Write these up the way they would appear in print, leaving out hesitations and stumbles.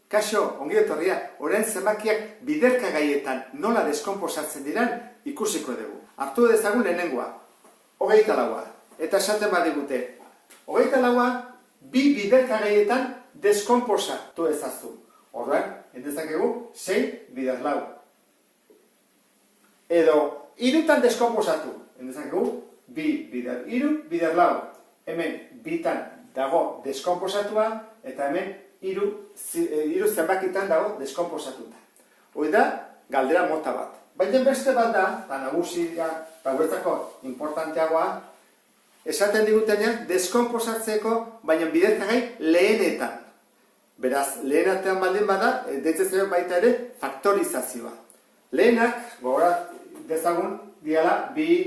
Kaixo, ongi etorria, orain zenbakiak biderkagaietan nola deskonposatzen diran ikusiko dugu. Hartu dezagun lehenengoa, 24. Eta esaten badigute, 24 bi biderkagaietan deskonposatu ezazu. Orduan, endezakegu 6 bider 4. Edo, 3 deskonposatu. Endezakegu 2 bider 3 bider 4. Hemen, bitan dago deskonposatua, eta hemen, hiru zenbakitan dago deskonposatuta. Hoi da, galdera mota bat. Baina beste bat da, eta nagusia, eta guretzako importanteagoa, esaten digutenean deskonposatzeko, baina biderkagai lehenetan. Beraz, lehenatean baldin bada, deitzen baita ere, faktorizazioa. Lehenak, gogorat dezagun, diala, 2,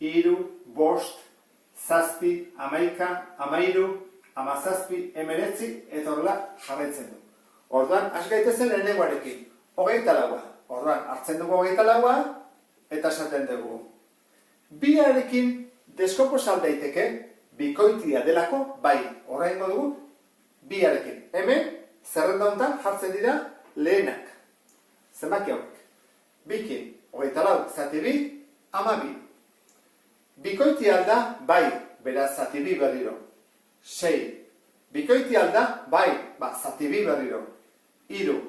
3, 5, 7, 11, 13, 17, 19, eta horrela jarraitzen du. Orduan, has gaitezen lehenengoarekin, 24. Orduan, hartzen dugu 24, eta esaten dugu. Biarekin deskonposal daiteke, bikoitia delako, bai, horrengo dugu, biarekin. Hemen, zerrenda honetan jartzen dira lehenak. Zenbaki hauek. Bikin, 24, zati 2, 12. Bikoitia alda, bai, beraz zati 2 berriro. 6. Bikoiti alda, bai, zati 2 berriro. 3.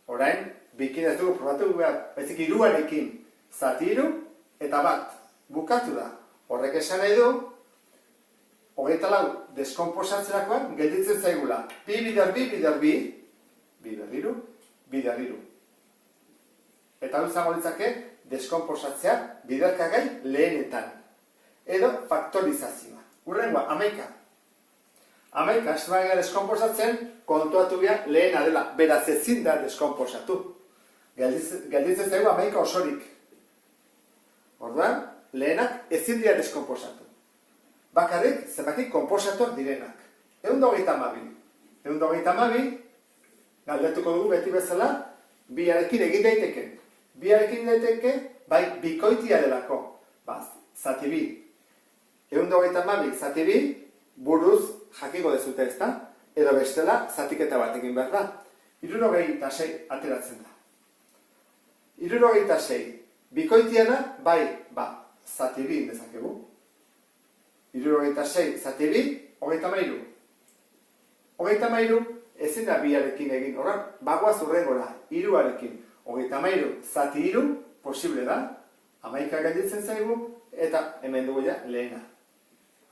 Orain, bikin ez dugu probatu behar, baizik 3arekin zati 3 eta bat. Bukatu da. Horrek esan nahi du, 24 deskonposatzerakoan gelditzen zaigula. 2 bider 2 bider 2, bider 3, bider 3. Eta hau izango litzake deskonposatzea biderkagai lehenetan. Edo faktorizazioa. Hurrengoa, 11. 11 ez deskonposatzen, kontuatu behar lehena dela, beraz ezin da deskonposatu. Gelditzen zaigu 11 osorik. Orduan, lehenak ezin dira deskonposatu. Bakarrik, zenbaki konposatuak direnak. 122. 122, galdetuko dugu beti bezala, biarekin egin daiteke. Biarekin daiteke, bai, bikoitia delako. Zati 2. 122, zati 2, buruz jakiko dezute ez da, edo bestela zatiketa bat egin behar da. 76 ateratzen da. 76, bikoitiana, bai, zati 2 dezakegu. 76, zati 2, 33. 33, ezin da biarekin egin, horra, bagoaz urrengora, 3arekin. 33, zati 3, posible da, 11 gelditzen zaigu, eta hemen dugu ja lehena.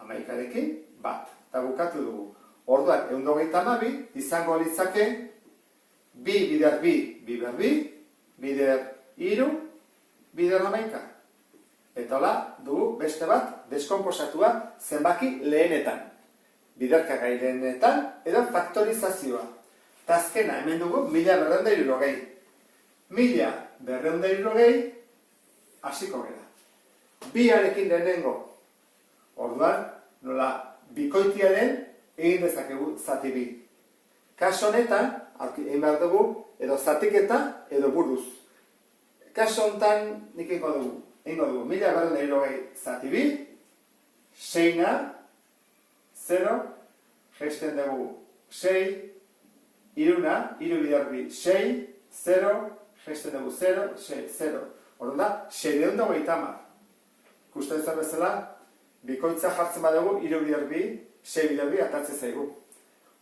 11arekin, bat. Eta bukatu dugu. Orduan, 122 izango litzake 2 bider 2, bider 2, bider 3, bider 11. Eta hola, dugu beste bat deskonposatua zenbaki lehenetan. Biderkagai lehenetan, edo faktorizazioa. Eta azkena, hemen dugu, 1260. 1260, hasiko gara. Biarekin lehenengo. Orduan, nola, bikoitiaren egin dezakegu zati 2. Kaso honetan, egin behar dugu, edo zatiketa, edo buruz. Kaso honetan, nik egingo dugu. 1260 zati 2, 6, 0, gesten dugu 6, 3, 3 bider 2, 6, 0, gesten dugu 0, 6, 0. Orduan da, 630. Ikusten zer bezala, bikoitza jartzen badugu, 3 bider 2, 6 bider 2 atatzen zaigu.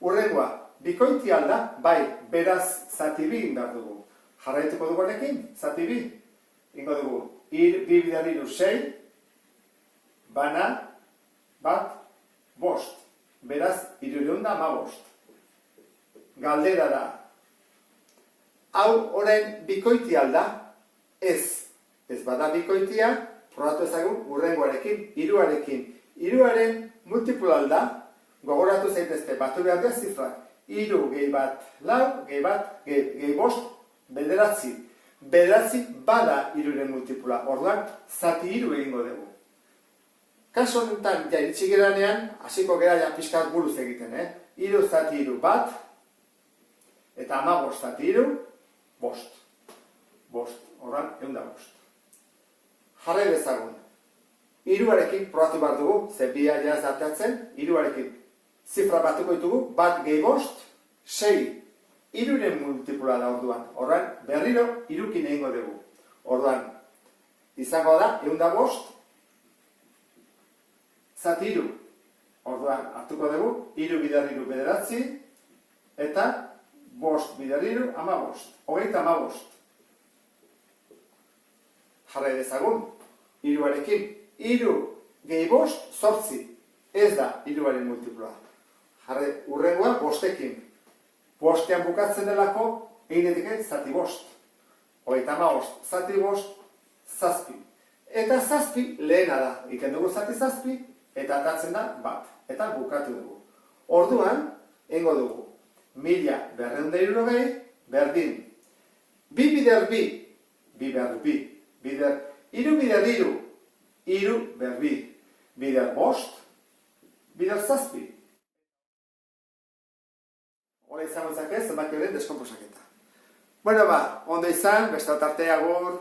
Hurrengoa, bikoiti alda, bai, beraz zati 2 egin behar dugu. Jarraituko dugu honekin, zati 2. Ingo dugu, 2 bider 3, 6, bana, bat, bost. Beraz, 315. Galdera da. Hau orain bikoiti alda, ez. Ez bada bikoitia, probatu ezagun hurrengoarekin, 3arekin. 3aren multiplo alda, gogoratu zaitezte, batu behar da zifrak. 3 gehi bat lau, gehi bat, gehi bost, bederatzi. Bederatzi bada 3ren multiploa. Orduan, zati 3 egingo dugu. Kaso honetan, iritsi geranean, hasiko gera ja pixkat buruz egiten, 3 zati 3 bat, eta 15 zati 3, bost. Bost. Orduan, 105. Jarrai bezagun. 3arekin probatu behar dugu, ze bia jaz arteatzen, 3arekin zifra batuko ditugu, bat gehi bost, 6. iruren multiploa da orduan. Orduan, berriro, irukin egingo dugu. Orduan, izango da, 105, zati iru. Orduan, hartuko dugu, iru bider iru bederatzi, eta bost bider iru, 15. 35. Jarrai dezagun, iruarekin. Iru gehi bost, 8. Ez da iruaren multiploa. Jarrai, urrengoa bostekin. Bostean bukatzen delako, eginetik zati bost. 35, zati bost, zazpi. Eta zazpi lehena da. Iken dugu zati zazpi, eta atatzen da bat. Eta bukatu dugu. Orduan, engo dugu. 1260 berdin. Bi bider bi. Bi ber bi. Iru bider iru. Iru ber bi. Bider bost. Bider zazpi. Hora izango izake, zenbaki horren deskomposaketa. Bueno ba, ondo izan, beste arte agur.